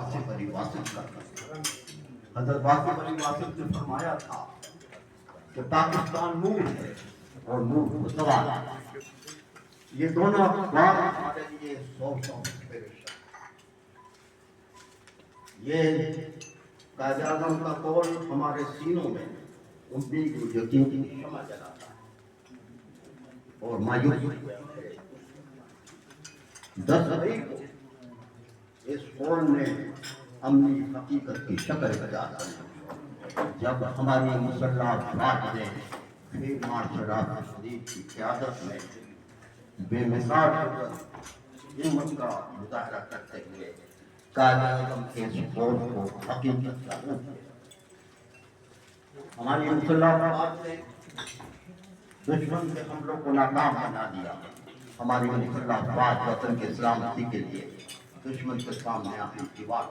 واصف علی واصف کا حضرت واصف علی واصف نے فرمایا تھا کہ پاکستان نور ہے اور نور متوال، یہ دونوں اخبار ہمارے لیے سورس آف انسپریشن۔ یہ قائد اعظم کا قول ہمارے سینوں میں امید و یقین کی شمع جلاتا ہے اور مایوسی 10 مئی کو اس قول نے عملی حقیقت کی شکل اختیار کی جب ہماری مسلح افواج نے فیلڈ مارشل آفیسر شریف کی قیادت میں بے مثال ہمت کا مظاہرہ کرتے ہوئے قائد اعظم کے اس قول کو حقیقت کا روپ دیا۔ ہماری مسلح افواج نے دشمن کے حملوں کو ناکام بنا دیا۔ ہماری مسلح افواج وطن کے سلامتی کے لیے دشمن کے سامنے اپنی دیوار